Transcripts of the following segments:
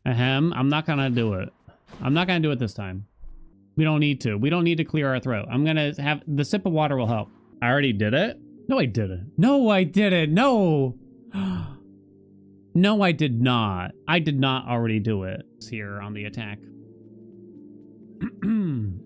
Ahem. I'm not gonna do it. I'm not gonna do it this time. We don't need to. We don't need to clear our throat. I'm gonna have the sip of water will help. I already did it. No, I didn't. No, I didn't. No. No, I did not. I did not already do it. It's here on the attack.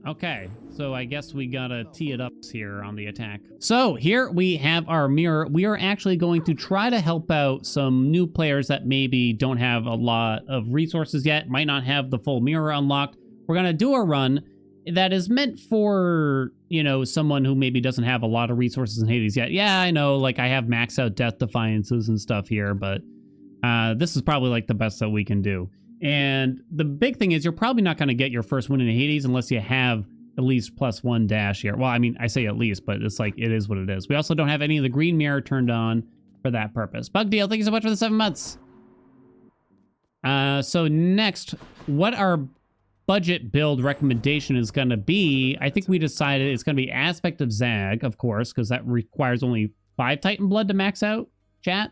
Okay, so I guess we gotta tee it up here on the attack. So here we have our mirror. We are actually going to try to help out some new players that maybe don't have a lot of resources yet, might not have the full mirror unlocked. We're gonna do a run that is meant for, you know, someone who maybe doesn't have a lot of resources in Hades yet. Yeah, I know, like I have maxed out Death Defiances and stuff here, but this is probably like the best that we can do. And the big thing is you're probably not going to get your first win in Hades unless you have at least +1 dash here. Well, I mean, I say at least, but it's like, it is what it is. We also don't have any of the green mirror turned on for that purpose. Bug Deal, thank you so much for the 7 months. So next, what our budget build recommendation is going to be, I think we decided it's going to be Aspect of Zag, of course, because that requires only 5 Titan Blood to max out, chat,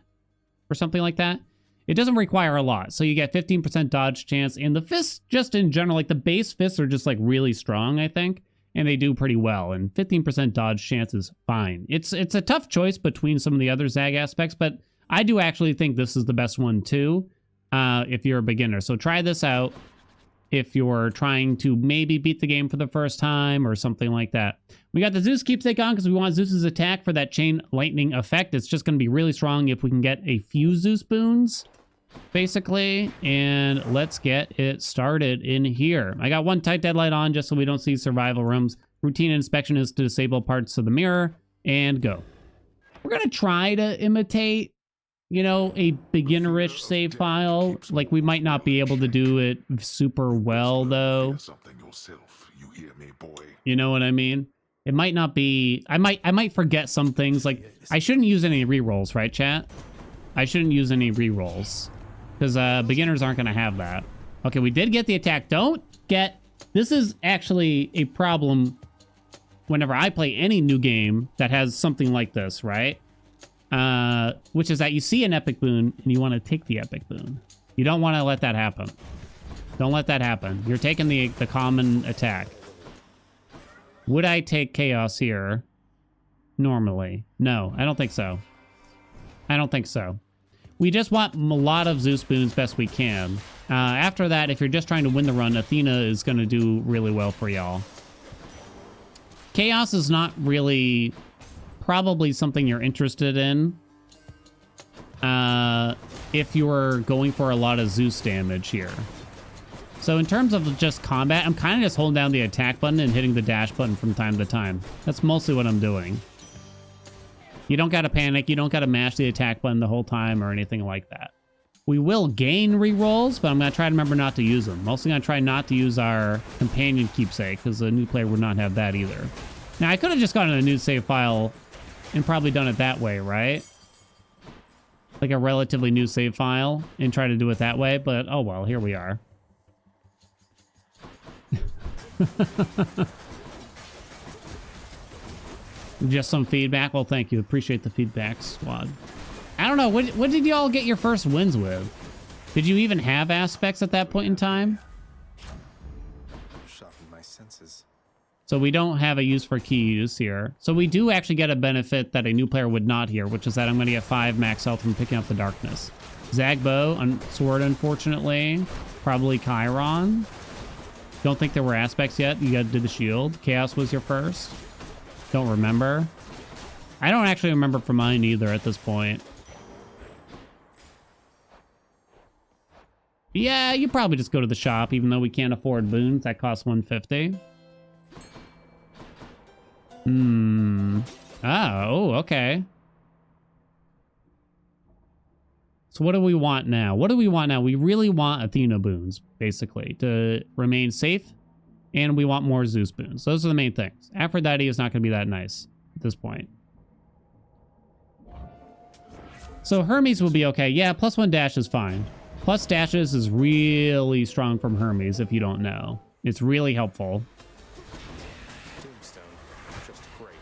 or something like that. It doesn't require a lot, so you get 15% dodge chance, and the fists, just in general, like the base fists are just like really strong, I think, and they do pretty well, and 15% dodge chance is fine. It's a tough choice between some of the other Zag aspects, but I do actually think this is the best one too, if you're a beginner. So try this out if you're trying to maybe beat the game for the first time or something like that. We got the Zeus keepsake on because we want Zeus's attack for that chain lightning effect. It's just going to be really strong if we can get a few Zeus boons, basically. And let's get it started in here. I got one tight deadlight on just so we don't see survival rooms. Routine inspection is to disable parts of the mirror and go. We're going to try to imitate, you know, a beginnerish save file. Like, we might not be able to do it super well, though. You know what I mean? It might not be... I might forget some things. Like, I shouldn't use any rerolls, right, chat? I shouldn't use any rerolls. Because beginners aren't going to have that. Okay, we did get the attack. Don't get... This is actually a problem whenever I play any new game that has something like this, right? Which is that you see an epic boon and you want to take the epic boon. You don't want to let that happen. Don't let that happen. You're taking the common attack. Would I take chaos here normally? No, I don't think so. I don't think so. We just want a lot of Zeus boons best we can. After that, if you're just trying to win the run, Athena is going to do really well for y'all. Chaos is not really probably something you're interested in if you're going for a lot of Zeus damage here. So in terms of just combat, I'm kind of just holding down the attack button and hitting the dash button from time to time. That's mostly what I'm doing. You don't gotta panic, you don't gotta mash the attack button the whole time or anything like that. We will gain rerolls, but I'm gonna try to remember not to use them. Mostly gonna try not to use our companion keepsake, because a new player would not have that either. Now, I could have just gotten a new save file and probably done it that way, right? Like a relatively new save file and try to do it that way, but oh well, here we are. Just some feedback? Well, thank you. Appreciate the feedback, squad. I don't know. What did y'all get your first wins with? Did you even have aspects at that point in time? Sharpen my senses. So we don't have a use for keys here. So we do actually get a benefit that a new player would not here, which is that I'm going to get 5 max health from picking up the darkness. Zagbo, sword, unfortunately. Probably Chiron. Don't think there were aspects yet. You got to do the shield. Chaos was your first. Don't remember. I don't actually remember for mine either at this point. Yeah, you probably just go to the shop, even though we can't afford boons. That costs 150. Oh, okay. So what do we want now? What do we want now? We really want Athena boons, basically, to remain safe. And we want more Zeus boons. Those are the main things. Aphrodite is not going to be that nice at this point. So Hermes will be okay. Yeah, +1 dash is fine. Plus dashes is really strong from Hermes, if you don't know. It's really helpful. Tombstone, just great.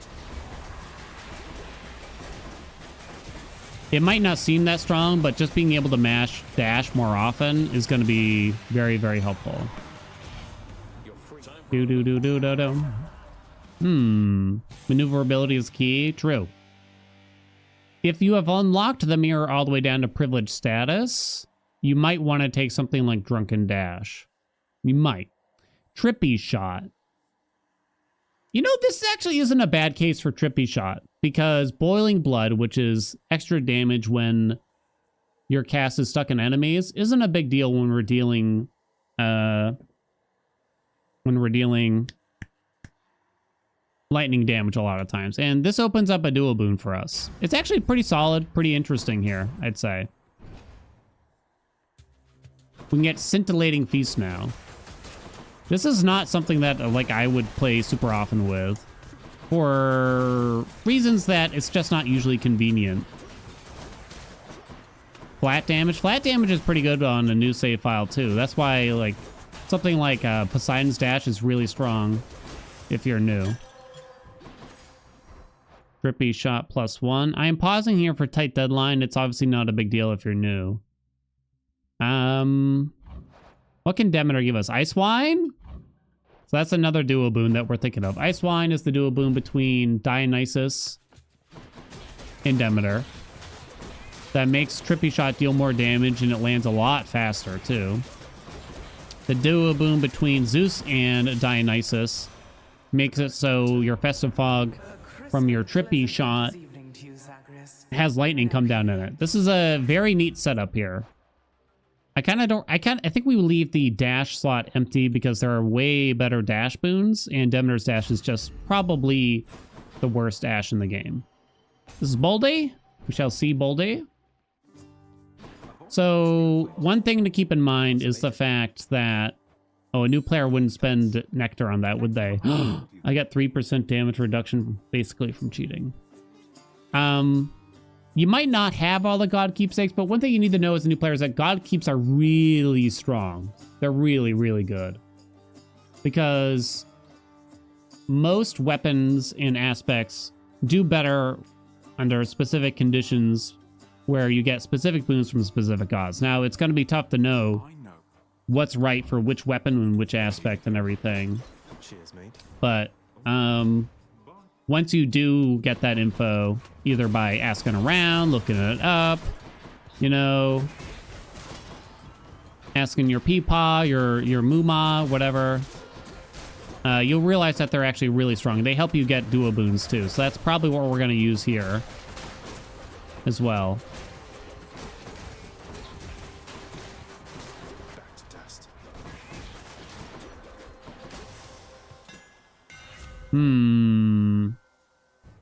It might not seem that strong, but just being able to mash dash more often is going to be very, very helpful. Do do do do do do. Maneuverability is key. True. If you have unlocked the mirror all the way down to privileged status, you might want to take something like Drunken Dash. You might. Trippy Shot. You know, this actually isn't a bad case for Trippy Shot, because Boiling Blood, which is extra damage when your cast is stuck in enemies, isn't a big deal when we're dealing lightning damage a lot of times. And this opens up a dual boon for us. It's actually pretty solid, pretty interesting here, I'd say. We can get Scintillating Feast now. This is not something that like I would play super often with, for reasons that it's just not usually convenient. Flat damage. Flat damage is pretty good on a new save file too. That's why like something like Poseidon's Dash is really strong if you're new. Trippy Shot +1. I am pausing here for tight deadline. It's obviously not a big deal if you're new. What can Demeter give us? Ice Wine? So that's another duo boon that we're thinking of. Ice Wine is the duo boon between Dionysus and Demeter. That makes Trippy Shot deal more damage, and it lands a lot faster, too. The duo boon between Zeus and Dionysus makes it so your Festive Fog from your Trippy Shot has lightning come down in it. This is a very neat setup here. I think we will leave the dash slot empty because there are way better dash boons, and Demeter's Dash is just probably the worst dash in the game. This is Bolde. We shall see Bolde. So one thing to keep in mind is the fact that, oh, a new player wouldn't spend Nectar on that, would they? I got 3% damage reduction basically from cheating. You might not have all the God Keepsakes, but one thing you need to know as a new player is that God Keeps are really strong. They're really, really good. Because most weapons and aspects do better under specific conditions where you get specific boons from specific gods. Now, it's going to be tough to know what's right for which weapon and which aspect and everything. Cheers, mate. But once you do get that info, either by asking around, looking it up, you know, asking your Peepaw, your Mooma, whatever, you'll realize that they're actually really strong. They help you get duo boons too. So that's probably what we're going to use here as well. Back to dust.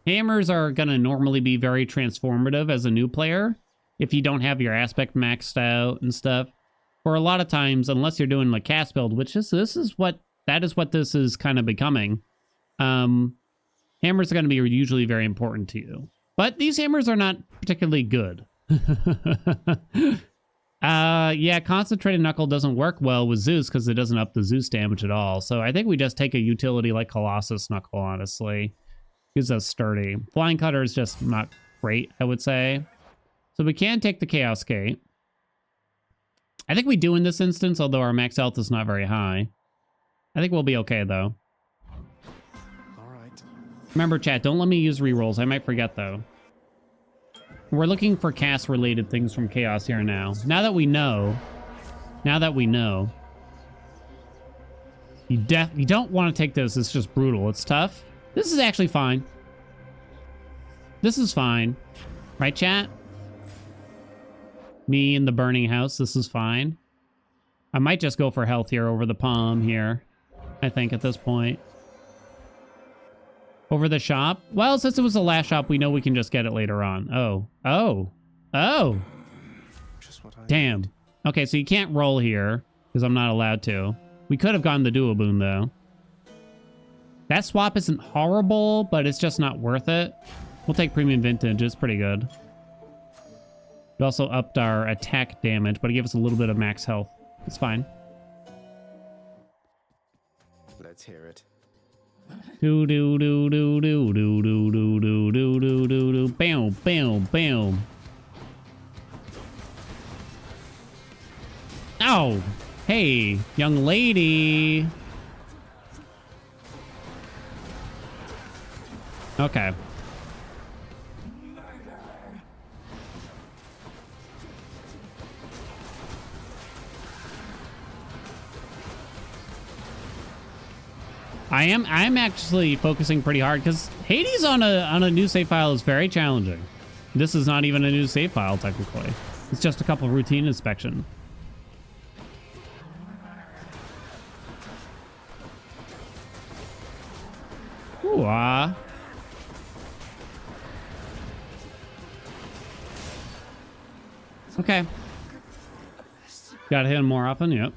Hammers are going to normally be very transformative as a new player if you don't have your aspect maxed out and stuff. For a lot of times, unless you're doing like cast build, which is this is what this is kind of becoming. Hammers are going to be usually very important to you. But these hammers are not particularly good. Yeah, Concentrated Knuckle doesn't work well with Zeus because it doesn't up the Zeus damage at all. So I think we just take a utility like Colossus Knuckle, honestly. Gives us sturdy. Flying Cutter is just not great, I would say. So we can take the Chaos Gate. I think we do in this instance, although our max health is not very high. I think we'll be okay, though. All right. Remember, chat, don't let me use rerolls. I might forget, though. We're looking for cast-related things from Chaos here now. Now that we know, you don't want to take this. It's just brutal. It's tough. This is actually fine. This is fine. Right, chat? Me in the burning house. This is fine. I might just go for health here over the palm here. I think at this point. Over the shop? Well, since it was the last shop, we know we can just get it later on. Oh. Just what I Damn. need. Okay, so you can't roll here because I'm not allowed to. We could have gotten the duo boon, though. That swap isn't horrible, but it's just not worth it. We'll take Premium Vintage. It's pretty good. It also upped our attack damage, but it gave us a little bit of max health. It's fine. Let's hear it. Do do do do do do do do do do do do do. Bam, bam, bam. Oh, hey, young lady. Okay. I'm actually focusing pretty hard because Hades on a new save file is very challenging. This is not even a new save file technically. It's just a couple routine inspection. Ooh, okay. Gotta hit him more often, yep.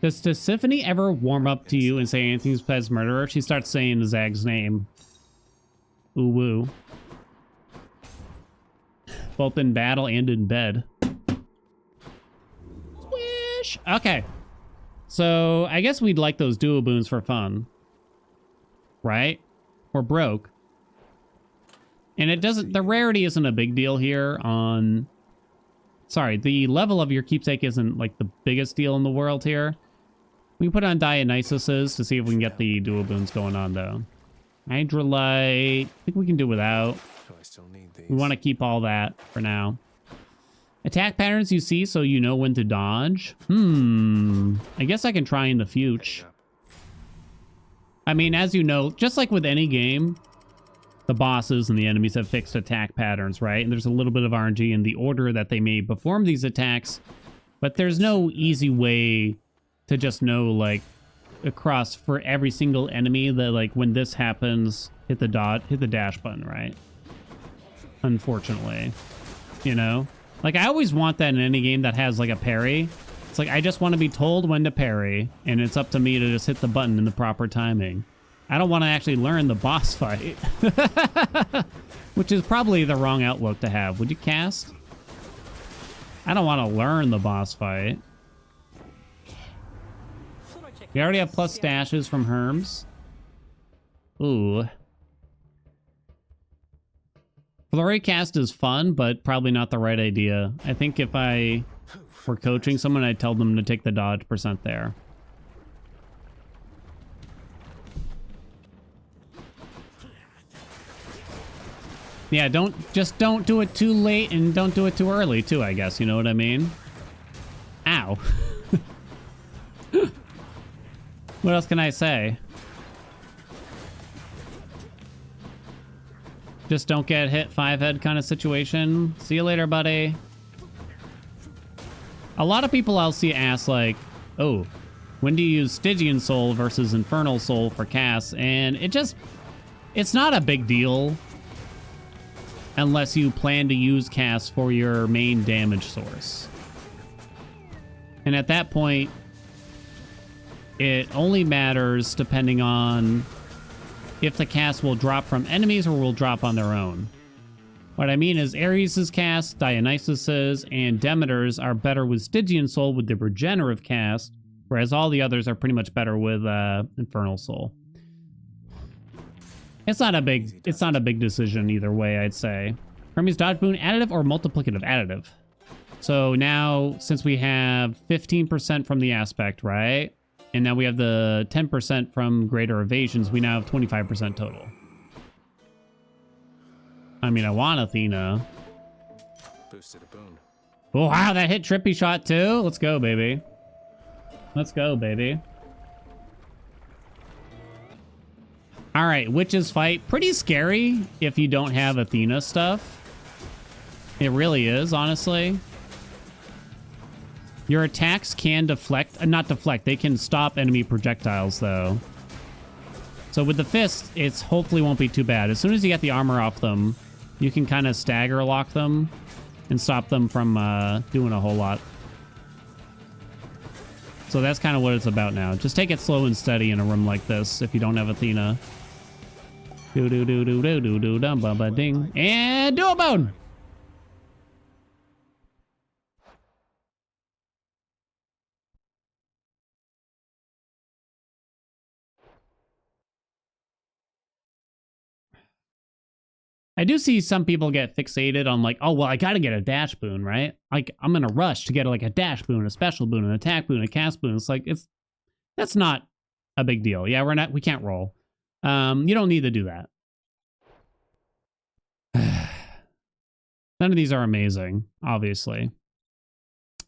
Does Tisiphone ever warm up to you and say Anthony's Pez murderer? She starts saying Zag's name. Ooh woo. Both in battle and in bed. Swish! Okay. So I guess we'd like those duo boons for fun. Right? We're broke. And it doesn't, the rarity isn't a big deal here on, sorry, the level of your keepsake isn't like the biggest deal in the world here. We can put on Dionysus's to see if we can get the dual boons going on though. Hydrolite, I think we can do without. Do I still need these? We want to keep all that for now. Attack patterns you see so you know when to dodge. I guess I can try in the future. I mean, as you know, just like with any game, the bosses and the enemies have fixed attack patterns, right? And there's a little bit of RNG in the order that they may perform these attacks, but there's no easy way to just know, like, across for every single enemy that, like, when this happens, hit the dash button, right? Unfortunately, you know? Like, I always want that in any game that has, like, a parry. It's like, I just want to be told when to parry, and it's up to me to just hit the button in the proper timing. I don't want to actually learn the boss fight. Which is probably the wrong outlook to have. Would you cast? I don't want to learn the boss fight. We already have plus stashes from Herms. Ooh. Flurry cast is fun, but probably not the right idea. I think if I were coaching someone, I'd tell them to take the dodge percent there. Yeah, don't do it too late and don't do it too early too, I guess. You know what I mean? Ow. What else can I say? Just don't get hit 5-head kind of situation. See you later, buddy. A lot of people I'll see ask like, oh, when do you use Stygian Soul versus Infernal Soul for casts? And it's not a big deal unless you plan to use casts for your main damage source. And at that point, it only matters depending on if the cast will drop from enemies or will drop on their own. What I mean is Ares' cast, Dionysus's, and Demeter's are better with Stygian Soul with the regenerative cast, whereas all the others are pretty much better with Infernal Soul. It's not a big decision either way, I'd say. Hermes dodge boon additive or multiplicative? Additive. So now, since we have 15% from the aspect, right? And now we have the 10% from greater evasions, we now have 25% total. I mean, I want Athena. Boosted a boon. Oh, wow, that hit Trippy shot too? Let's go, baby. Let's go, baby. All right, Witch's Fight. Pretty scary if you don't have Athena stuff. It really is, honestly. Your attacks can deflect, not deflect, they can stop enemy projectiles, though. So with the fist, it's hopefully won't be too bad. As soon as you get the armor off them, you can kind of stagger lock them and stop them from doing a whole lot. So that's kind of what it's about now. Just take it slow and steady in a room like this if you don't have Athena. Do do do do do do do dum ba ba ding. And do a bone! I do see some people get fixated on like, oh, well, I got to get a dash boon, right? Like, I'm in a rush to get like a dash boon, a special boon, an attack boon, a cast boon. It's like, that's not a big deal. Yeah, we can't roll. You don't need to do that. None of these are amazing, obviously.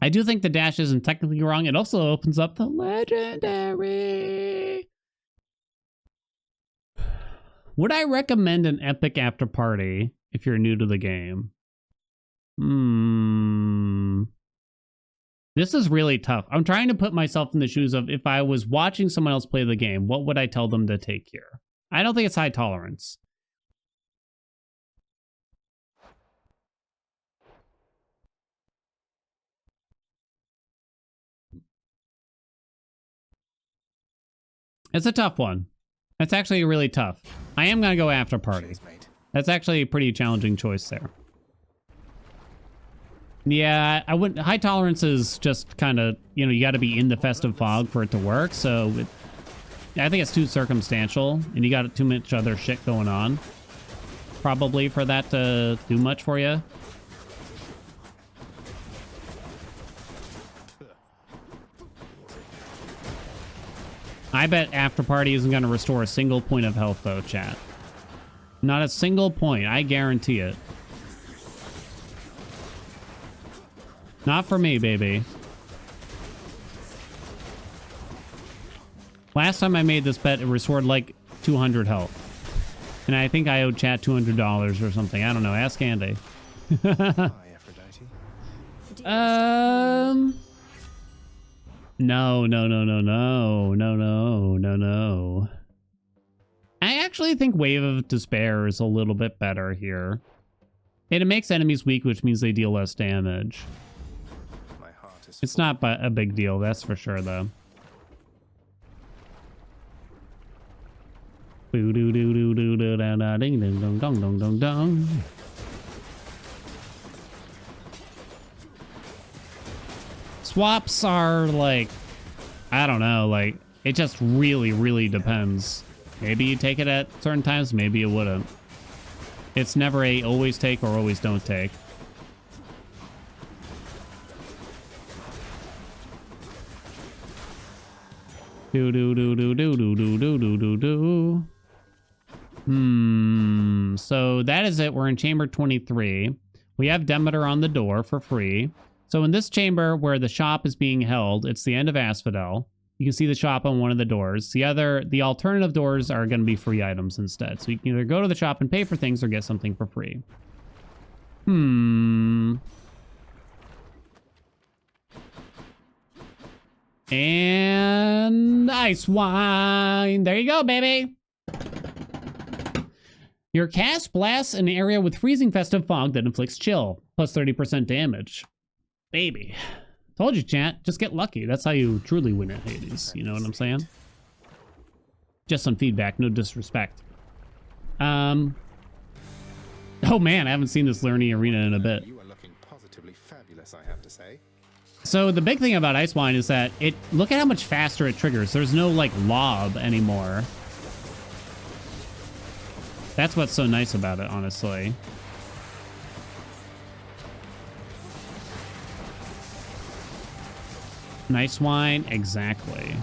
I do think the dash isn't technically wrong. It also opens up the legendary. Would I recommend an epic after party if you're new to the game? This is really tough. I'm trying to put myself in the shoes of if I was watching someone else play the game, what would I tell them to take here? I don't think it's high tolerance. It's a tough one. That's actually really tough. I am going to go after party. That's actually a pretty challenging choice there. Yeah, I wouldn't. High tolerance is just kind of, you know, you got to be in the festive fog for it to work. So I think it's too circumstantial and you got too much other shit going on. Probably for that to do much for you. I bet after party isn't going to restore a single point of health though, chat. Not a single point, I guarantee it. Not for me, baby. Last time I made this bet, it restored like 200 health. And I think I owed chat $200 or something. I don't know, ask Andy. No. I actually think Wave of Despair is a little bit better here. And it makes enemies weak, which means they deal less damage. It's not a big deal, that's for sure, though. Swaps are like, I don't know, like, it just really, really depends. Maybe you take it at certain times, maybe you wouldn't. It's never a always take or always don't take. So that is it. We're in chamber 23. We have Demeter on the door for free. So in this chamber where the shop is being held, it's the end of Asphodel. You can see the shop on one of the doors. The alternative doors are going to be free items instead. So you can either go to the shop and pay for things or get something for free. And ice wine. There you go, baby. Your cast blasts an area with freezing festive fog that inflicts chill, plus 30% damage. Baby. Told you, chat. Just get lucky. That's how you truly win at Hades. You know what I'm saying? Just some feedback. No disrespect. Oh man, I haven't seen this Lerny Arena in a bit. You are looking positively fabulous, I have to say. So the big thing about Ice Wine is that look at how much faster it triggers. There's no like lob anymore. That's what's so nice about it, honestly. Nice wine, exactly.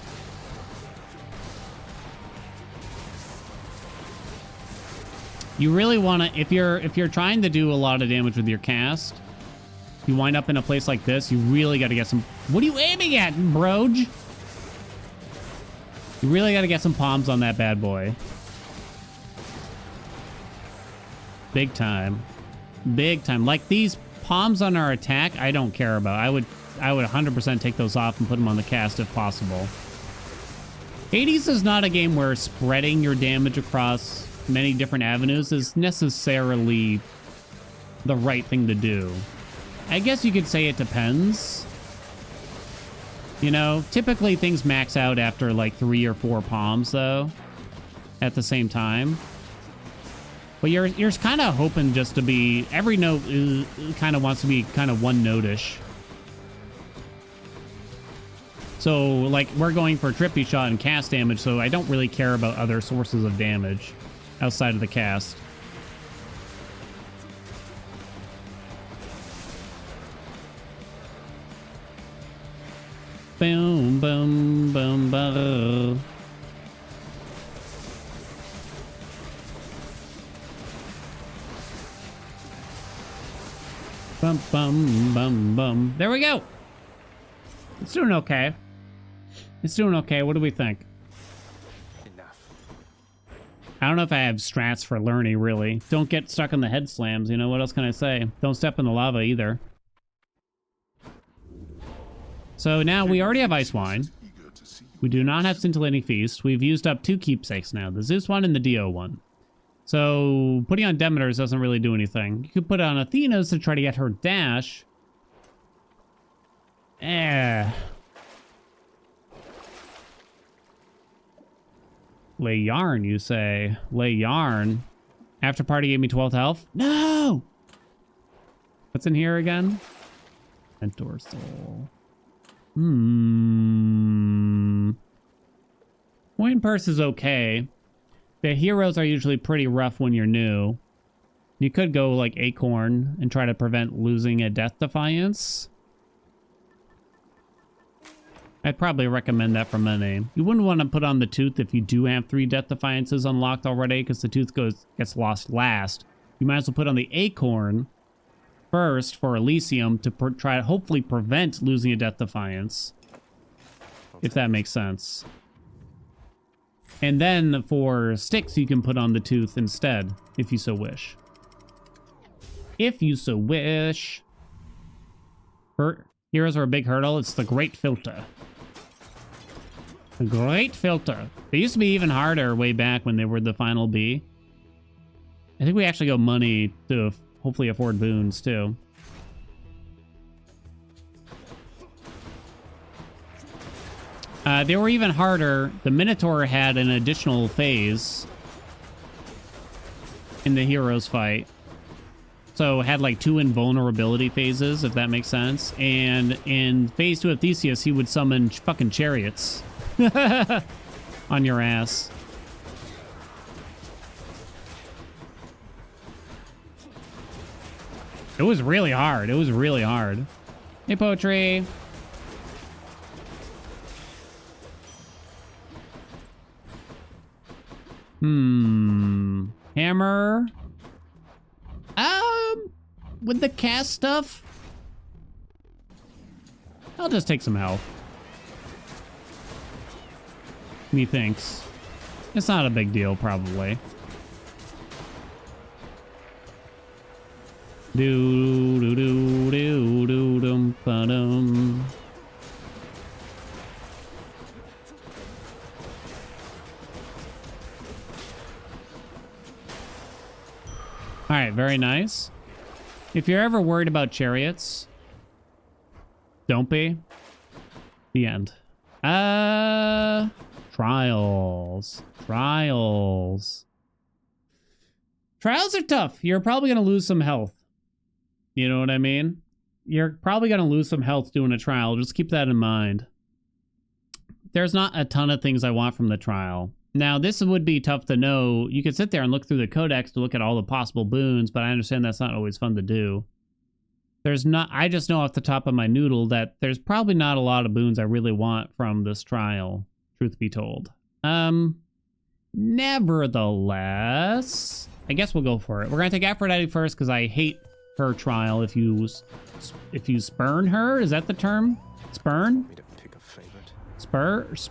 You really want to, if you're trying to do a lot of damage with your cast, you wind up in a place like this, you really got to get some... What are you aiming at, broge? You really got to get some palms on that bad boy. Big time. Big time. Like these palms on our attack, I don't care about. I would 100% take those off and put them on the cast if possible. Hades is not a game where spreading your damage across many different avenues is necessarily the right thing to do. I guess you could say it depends. You know, typically things max out after like 3 or 4 palms though, at the same time. But you're kind of hoping just to be, every note kind of wants to be kind of one note-ish. So like we're going for trippy shot and cast damage, so I don't really care about other sources of damage outside of the cast. Boom, boom, boom, boom. Bum, bum, bum, bum. There we go. It's doing okay. It's doing okay. What do we think? Enough. I don't know if I have strats for learning, really. Don't get stuck on the head slams, you know? What else can I say? Don't step in the lava either. So now we already have Ice Wine. We do not have Scintillating Feast. We've used up 2 keepsakes now, the Zeus one and the Dio one. So putting on Demeter's doesn't really do anything. You could put on Athena's to try to get her dash. Lay Yarn, you say. Lay Yarn. After party gave me 12th health. No! What's in here again? Mentor Soul. Coin purse is okay. The heroes are usually pretty rough when you're new. You could go like Acorn and try to prevent losing a Death Defiance. I'd probably recommend that for money. You wouldn't want to put on the Tooth if you do have 3 Death Defiances unlocked already, because the Tooth gets lost last. You might as well put on the Acorn first for Elysium to try to hopefully prevent losing a Death Defiance. If that makes sense. And then for Styx, you can put on the Tooth instead, if you so wish. If you so wish. Heroes are a big hurdle. It's the Great Filter. The Great Filter. They used to be even harder way back when they were the final B. I think we actually go money to hopefully afford boons, too. They were even harder. The Minotaur had an additional phase in the heroes fight. So it had like 2 invulnerability phases, if that makes sense. And in phase 2 of Theseus, he would summon fucking chariots on your ass. It was really hard. It was really hard. Hey, Poetry. Hammer. With the cast stuff, I'll just take some health. Methinks. It's not a big deal, probably. Do do do do do dum ba dum. All right, very nice. If you're ever worried about chariots, don't be. The end. Trials. Trials. Trials are tough. You're probably going to lose some health. You know what I mean? You're probably going to lose some health doing a trial. Just keep that in mind. There's not a ton of things I want from the trial. Now, this would be tough to know. You could sit there and look through the codex to look at all the possible boons, but I understand that's not always fun to do. There's not. I just know off the top of my noodle that there's probably not a lot of boons I really want from this trial, truth be told. Nevertheless, I guess we'll go for it. We're gonna take Aphrodite first because I hate her trial. If you spurn her, is that the term? Spurn? Pick a favorite. Sport?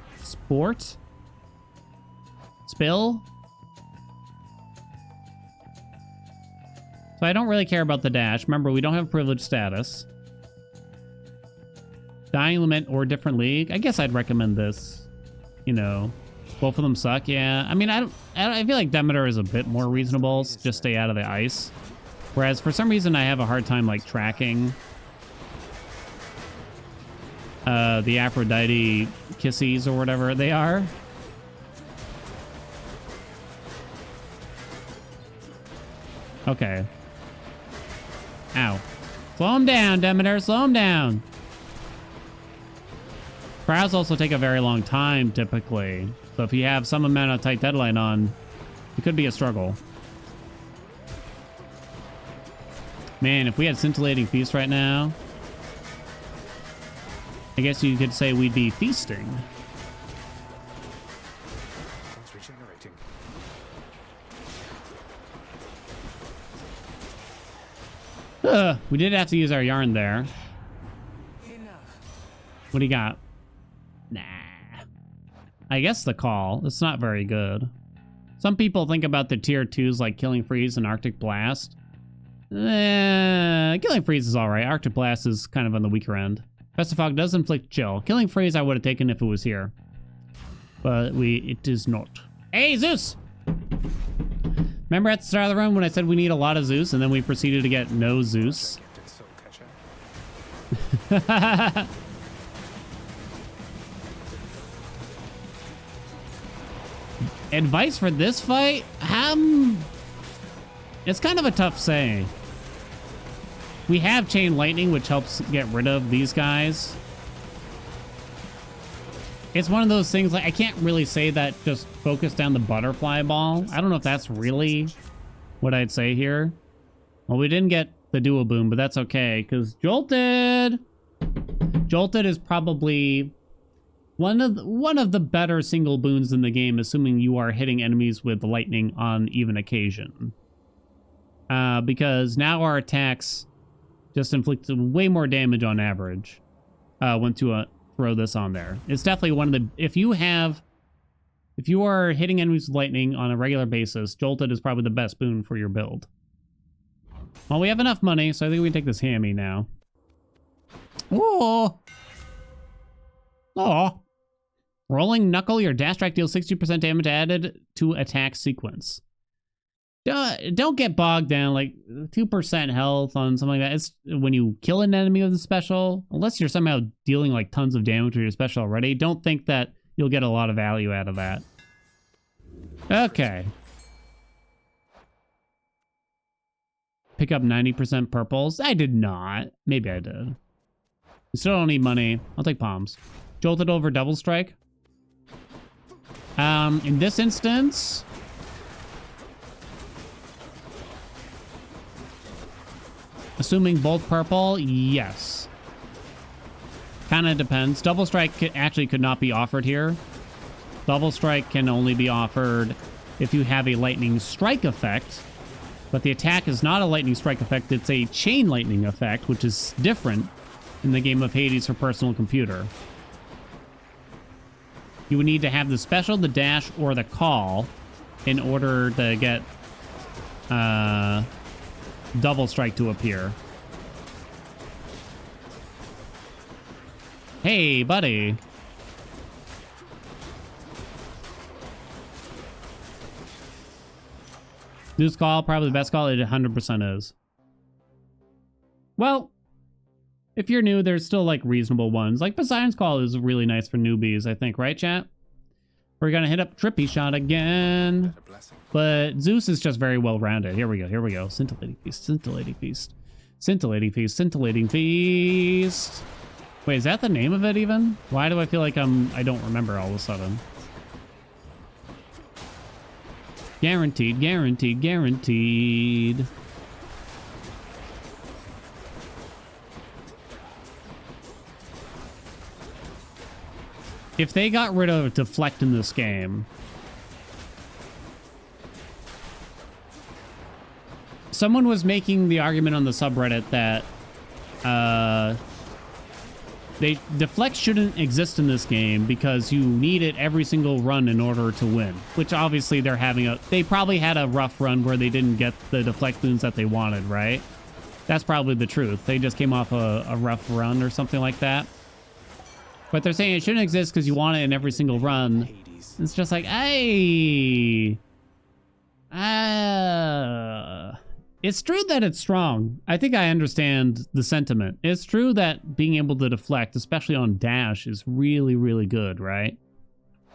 Spill? So I don't really care about the dash. Remember, we don't have privileged status. Dying Lament or Different League. I guess I'd recommend this. You know, both of them suck. Yeah. I mean, I feel like Demeter is a bit more reasonable. Just stay out of the ice. Whereas for some reason I have a hard time like tracking the Aphrodite kissies or whatever they are. Okay. Ow. Slow him down, Demeter. Slow him down. Trials also take a very long time, typically. So if you have some amount of tight deadline on, it could be a struggle. Man, if we had Scintillating Feast right now, I guess you could say we'd be feasting. It's regenerating. We did have to use our yarn there. What do you got? Nah. I guess the call. It's not very good. Some people think about the tier 2s like Killing Freeze and Arctic Blast. Killing Freeze is alright. Arctic Blast is kind of on the weaker end. Festifog does inflict chill. Killing Freeze I would have taken if it was here. But it is not. Hey, Zeus! Remember at the start of the run when I said we need a lot of Zeus and then we proceeded to get no Zeus? Advice for this fight? It's kind of a tough say. We have Chain Lightning, which helps get rid of these guys. It's one of those things, like, I can't really say that just focus down the Butterfly Ball. I don't know if that's really what I'd say here. Well, we didn't get the Duo Boom, but that's okay, because Jolted is probably one of the better single boons in the game, assuming you are hitting enemies with lightning on even occasion. Because now our attacks just inflict way more damage on average once you throw this on there. It's definitely one of the... If you are hitting enemies with lightning on a regular basis, Jolted is probably the best boon for your build. Well, we have enough money, so I think we can take this hammy now. Oh! Oh! Rolling Knuckle, your dash strike deals 60% damage added to attack sequence. Don't get bogged down, like 2% health on something like that. It's when you kill an enemy with a special, unless you're somehow dealing like tons of damage with your special already, don't think that you'll get a lot of value out of that. Okay. Pick up 90% purples. I did not. Maybe I did. We still don't need money. I'll take palms. Jolted over double strike. In this instance, assuming both purple, yes. Kind of depends. Double strike actually could not be offered here. Double strike can only be offered if you have a lightning strike effect, but the attack is not a lightning strike effect. It's a chain lightning effect, which is different in the game of Hades for personal computer. You would need to have the special, the dash, or the call in order to get double strike to appear. Hey, buddy. Zeus call, probably the best call. It 100% is. Well, if you're new, there's still like reasonable ones. Like Poseidon's call is really nice for newbies, I think, right, chat? We're gonna hit up Trippy Shot again. But Zeus is just very well rounded. Here we go, here we go. Scintillating Feast, Scintillating Feast. Scintillating Feast, Scintillating Feast. Wait, is that the name of it even? Why do I feel like I don't remember all of a sudden? Guaranteed, guaranteed, guaranteed. If they got rid of deflect in this game, someone was making the argument on the subreddit that deflect shouldn't exist in this game because you need it every single run in order to win. Which obviously they probably had a rough run where they didn't get the deflect boons that they wanted, right? That's probably the truth. They just came off a rough run or something like that. But they're saying it shouldn't exist because you want it in every single run. It's just like, hey, it's true that it's strong. I think I understand the sentiment. It's true that being able to deflect, especially on dash, is really, really good, right?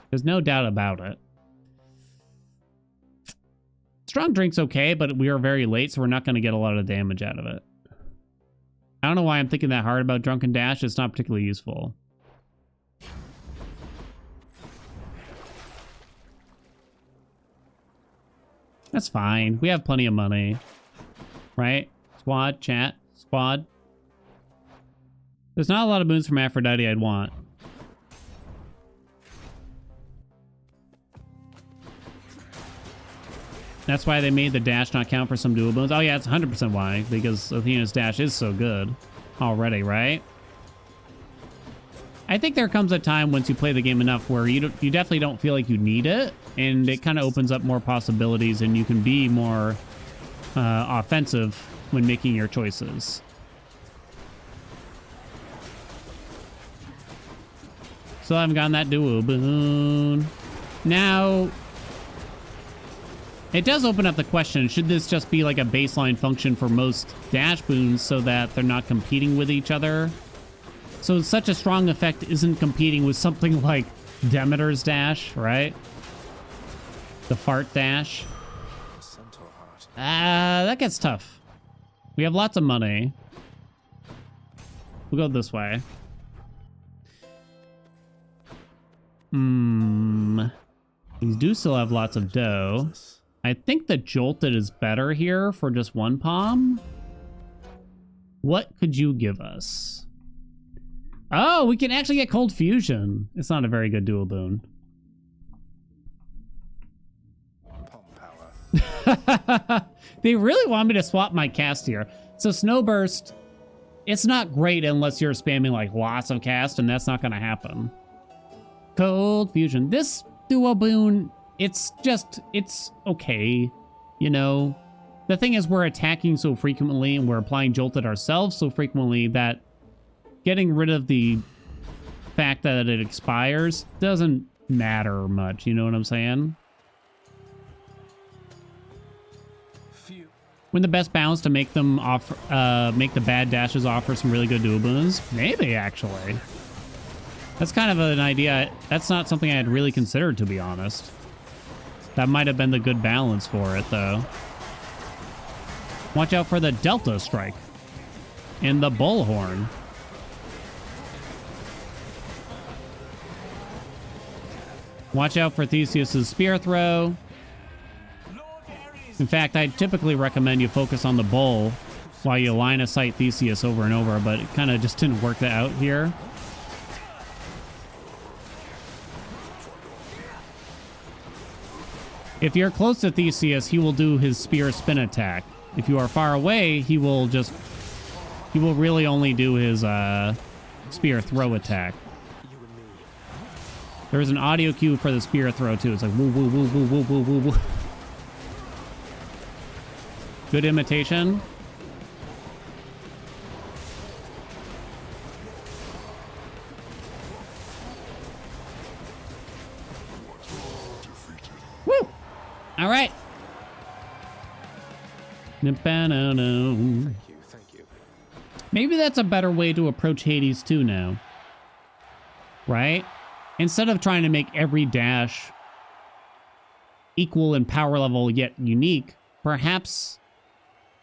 There's no doubt about it. Strong drink's okay, but we are very late, so we're not going to get a lot of damage out of it. I don't know why I'm thinking that hard about drunken dash. It's not particularly useful. That's fine. We have plenty of money. Right? Squad, chat, squad. There's not a lot of boons from Aphrodite I'd want. That's why they made the dash not count for some dual boons. Oh yeah, it's 100% why, because Athena's dash is so good already, right? I think there comes a time once you play the game enough where you definitely don't feel like you need it, and it kind of opens up more possibilities, and you can be more offensive when making your choices. Still haven't gotten that dual boon. Now, it does open up the question, should this just be like a baseline function for most dash boons so that they're not competing with each other? So such a strong effect isn't competing with something like Demeter's dash, right? The fart dash. That gets tough. We have lots of money. We'll go this way. These do still have lots of dough. I think the Jolted is better here for just one palm. What could you give us? Oh, we can actually get Cold Fusion. It's not a very good dual boon. They really want me to swap my cast here. So Snowburst, it's not great unless you're spamming like lots of cast, and that's not going to happen. Cold Fusion. This dual boon, it's okay. You know, the thing is we're attacking so frequently and we're applying Jolted ourselves so frequently that getting rid of the fact that it expires doesn't matter much. You know what I'm saying? When the best balance to make them offer, make the bad dashes offer some really good dual boons? Maybe, actually. That's kind of an idea. That's not something I had really considered, to be honest. That might have been the good balance for it, though. Watch out for the Delta Strike and the Bullhorn. Watch out for Theseus's Spear Throw. In fact, I typically recommend you focus on the bull while you line of sight Theseus over and over, but it kind of just didn't work that out here. If you're close to Theseus, he will do his spear spin attack. If you are far away, he will really only do his spear throw attack. There's an audio cue for the spear throw too. It's like woo woo woo woo woo woo woo woo. Good imitation. Woo! All right. Thank you. Maybe that's a better way to approach Hades 2 now. Right? Instead of trying to make every dash equal in power level yet unique, perhaps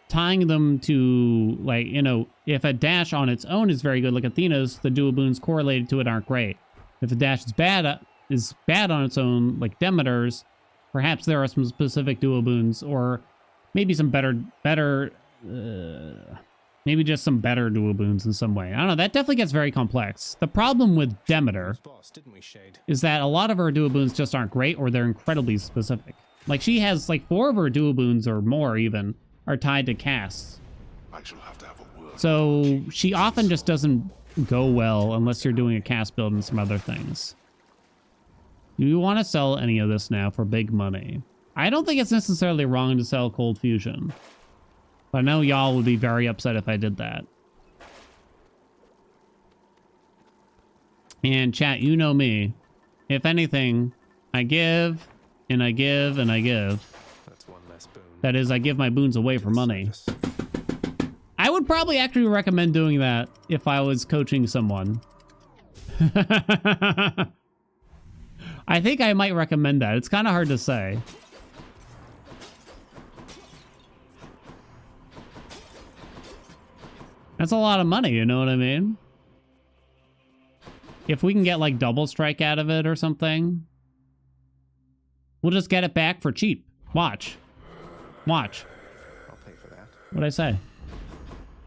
tying them to, like, you know, if a dash on its own is very good, like Athena's, the dual boons correlated to it aren't great. If a dash is bad on its own, like Demeter's, perhaps there are some specific dual boons, or maybe some maybe just some better dual boons in some way. I don't know. That definitely gets very complex. The problem with Demeter is that a lot of her dual boons just aren't great, or they're incredibly specific. Like, she has like 4 of her dual boons or more even are tied to casts. So she often just doesn't go well unless you're doing a cast build and some other things. Do you want to sell any of this now for big money? I don't think it's necessarily wrong to sell Cold Fusion. But I know y'all would be very upset if I did that. And chat, you know me. If anything, I give, and I give, and I give. That's one less boon. That is, I give my boons away for money. I would probably actually recommend doing that if I was coaching someone. I think I might recommend that. It's kind of hard to say. That's a lot of money, you know what I mean? If we can get like double strike out of it or something, we'll just get it back for cheap. Watch. Watch. I'll pay for that. What'd I say?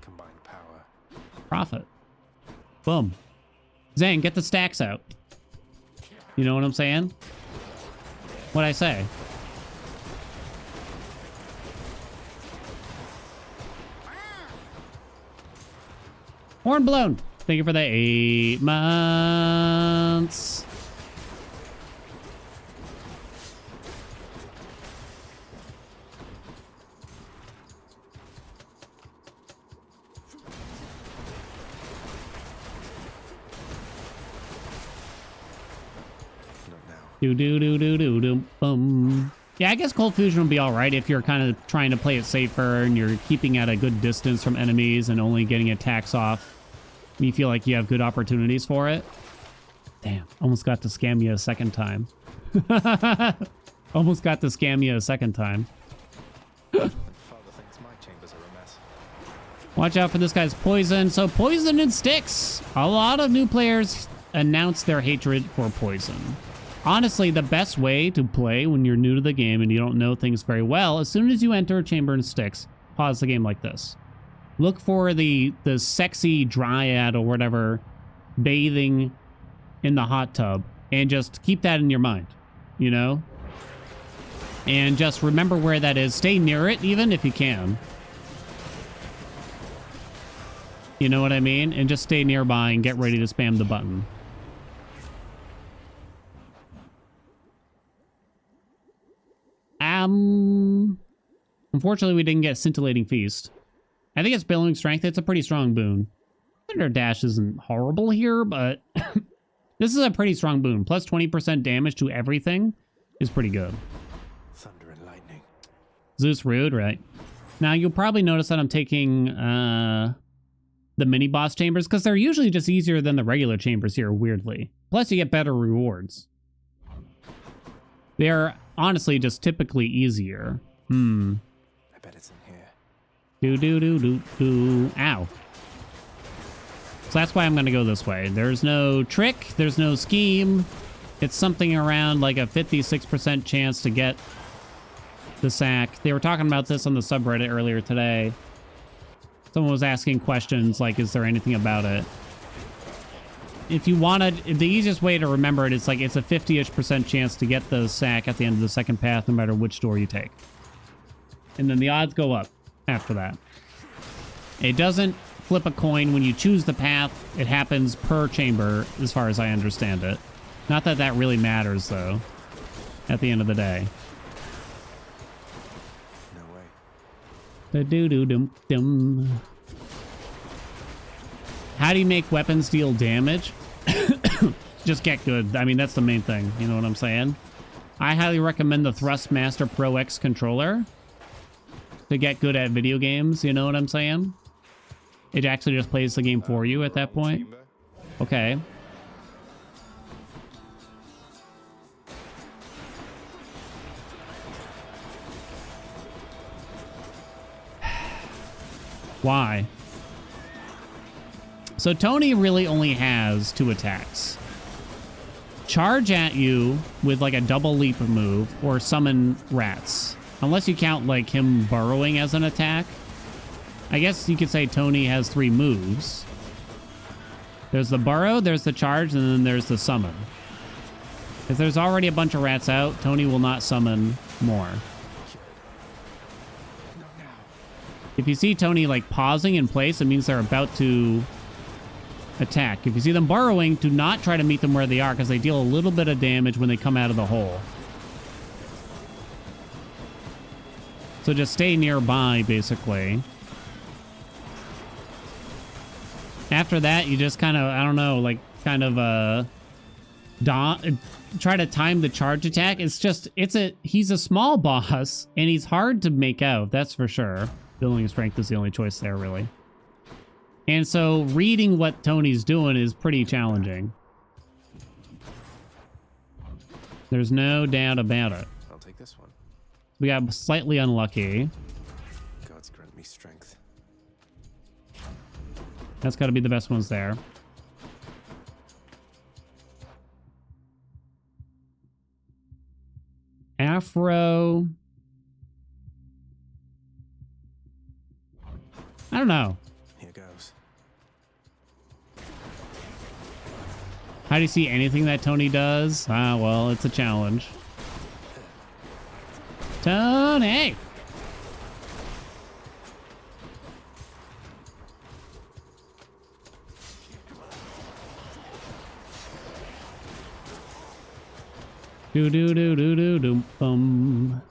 Combined power. Profit. Boom. Zane, get the stacks out. You know what I'm saying? What'd I say? Horn blown. Thank you for the 8 months. Boom. Yeah, I guess Cold Fusion will be all right if you're kind of trying to play it safer and you're keeping at a good distance from enemies and only getting attacks off. You feel like you have good opportunities for it. Damn, almost got to scam you a second time. Almost got to scam you a second time. Father thinks my chambers are a mess. Watch out for this guy's poison. So poison and sticks. A lot of new players announce their hatred for poison. Honestly, the best way to play when you're new to the game and you don't know things very well, as soon as you enter a chamber and sticks, pause the game like this. Look for the sexy dryad or whatever bathing in the hot tub and just keep that in your mind, you know? And just remember where that is. Stay near it even if you can. You know what I mean? And just stay nearby and get ready to spam the button. Unfortunately, we didn't get Scintillating Feast. I think it's Billowing Strength. It's a pretty strong boon. Thunder Dash isn't horrible here, but this is a pretty strong boon. Plus 20% damage to everything is pretty good. Thunder and lightning. Zeus Rude, right? Now, you'll probably notice that I'm taking the mini-boss chambers, because they're usually just easier than the regular chambers here, weirdly. Plus, you get better rewards. They're honestly just typically easier. I bet it's in here. Ow. So that's why I'm going to go this way. There's no trick. There's no scheme. It's something around like a 56% chance to get the sack. They were talking about this on the subreddit earlier today. Someone was asking questions like, is there anything about it? If you wanted, the easiest way to remember it is like it's a 50-ish% chance to get the sack at the end of the second path, no matter which door you take. And then the odds go up after that. It doesn't flip a coin when you choose the path. It happens per chamber, as far as I understand it. Not that that really matters, though, at the end of the day. No way. Da-doo-doo-dum-dum. How do you make weapons deal damage? Just get good. I mean, that's the main thing. You know what I'm saying? I highly recommend the Thrustmaster Pro X controller to get good at video games. You know what I'm saying? It actually just plays the game for you at that point. Chamber. Okay. Why? So Tony really only has 2 attacks. Charge at you with like a double leap move or summon rats. Unless you count like him burrowing as an attack. I guess you could say Tony has 3 moves. There's the burrow, there's the charge, and then there's the summon. If there's already a bunch of rats out, Tony will not summon more. If you see Tony like pausing in place, it means they're about to attack. If you see them burrowing, do not try to meet them where they are because they deal a little bit of damage when they come out of the hole. So just stay nearby, basically. After that, you just kind of, I don't know, like kind of try to time the charge attack. It's just, he's a small boss and he's hard to make out, that's for sure. Building strength is the only choice there, really. And so reading what Tony's doing is pretty challenging. There's no doubt about it. I'll take this one. We got slightly unlucky. Gods grant me strength. That's got to be the best ones there. Afro. I don't know. Here goes. How do you see anything that Tony does? Ah, well, it's a challenge. Tony! Do do do do do do bum.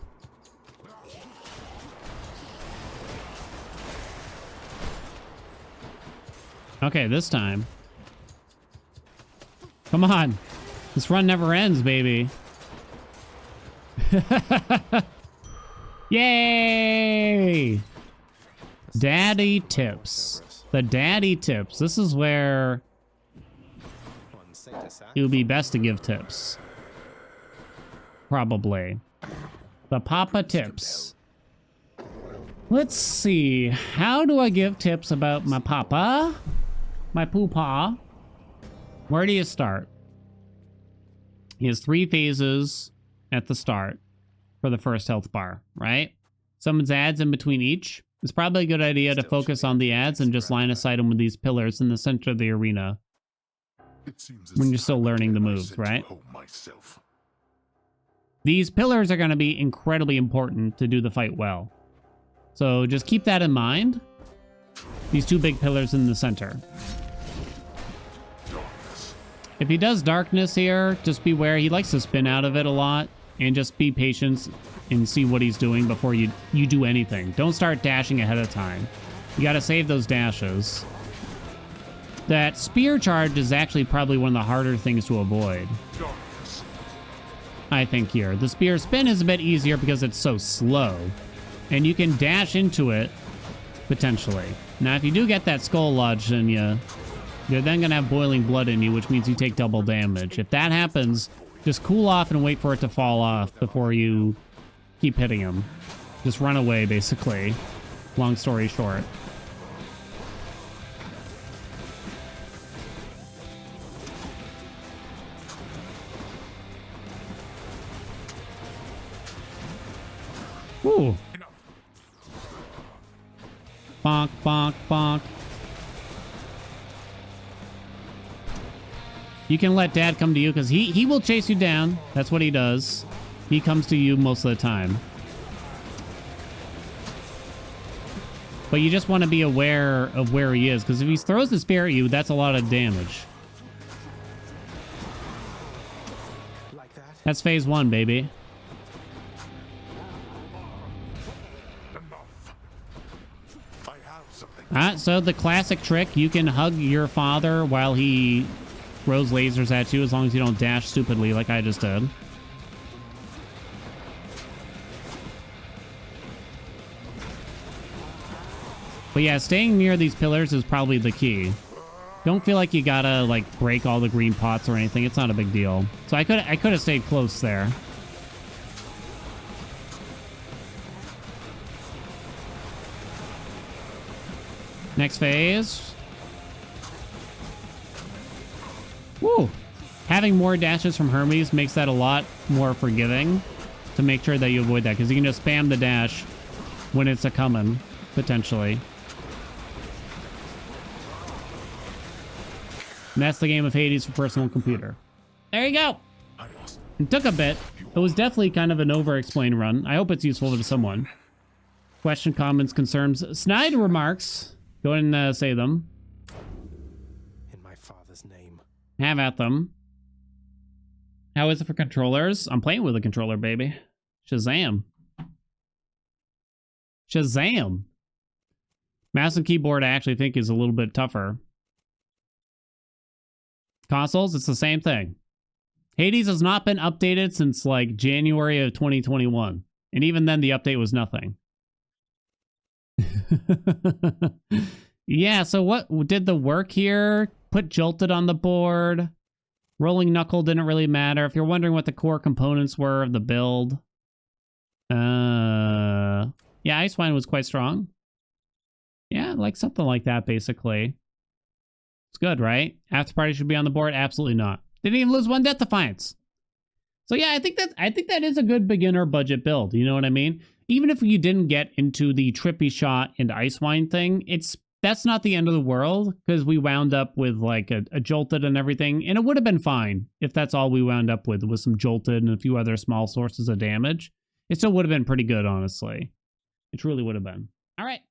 Okay, this time. Come on. This run never ends, baby. Yay! Daddy tips. The daddy tips. This is where it would be best to give tips. Probably. The Papa tips. Let's see. How do I give tips about my Papa? My Poopa? Where do you start? He has 3 phases at the start for the first health bar, right? Summons ads in between each. It's probably a good idea to focus on the ads and just line of sight them with these pillars in the center of the arena. When you're still learning the moves, right? These pillars are going to be incredibly important to do the fight well. So just keep that in mind. These 2 big pillars in the center. If he does darkness here, just beware. He likes to spin out of it a lot. And just be patient and see what he's doing before you do anything. Don't start dashing ahead of time. You got to save those dashes. That spear charge is actually probably one of the harder things to avoid. I think here. The spear spin is a bit easier because it's so slow. And you can dash into it, potentially. Now, if you do get that skull lodged in you, you're then going to have boiling blood in you, which means you take double damage. If that happens, just cool off and wait for it to fall off before you keep hitting him. Just run away, basically. Long story short. Ooh. Bonk, bonk, bonk. You can let Dad come to you because he will chase you down. That's what he does. He comes to you most of the time. But you just want to be aware of where he is, because if he throws the spear at you, that's a lot of damage. Like that? That's phase 1, baby. So the classic trick, you can hug your father while he throws lasers at you, as long as you don't dash stupidly like I just did. But yeah, staying near these pillars is probably the key. Don't feel like you gotta like break all the green pots or anything. It's not a big deal. So I could have stayed close there. Next phase. Woo! Having more dashes from Hermes makes that a lot more forgiving to make sure that you avoid that, because you can just spam the dash when it's a coming, potentially. And that's the game of Hades for personal computer. There you go! It took a bit. It was definitely kind of an over-explained run. I hope it's useful to someone. Question, comments, concerns, snide remarks. Go ahead and say them. In my father's name. Have at them. How is it for controllers? I'm playing with a controller, baby. Shazam. Shazam. Mouse and keyboard I actually think is a little bit tougher. Consoles, it's the same thing. Hades has not been updated since like January of 2021. And even then the update was nothing. Yeah, so what did the work here? Put Jolted on the board. Rolling Knuckle didn't really matter. If you're wondering what the core components were of the build. Yeah, Icewine was quite strong. Yeah, like something like that, basically. It's good, right? After Party should be on the board? Absolutely not. Didn't even lose 1 Death Defiance. So yeah, I think that is a good beginner budget build. You know what I mean? Even if you didn't get into the trippy shot and Icewine thing, that's not the end of the world, because we wound up with like a jolted and everything, and it would have been fine if that's all we wound up with was some jolted and a few other small sources of damage. It still would have been pretty good, honestly. It truly would have been. All right.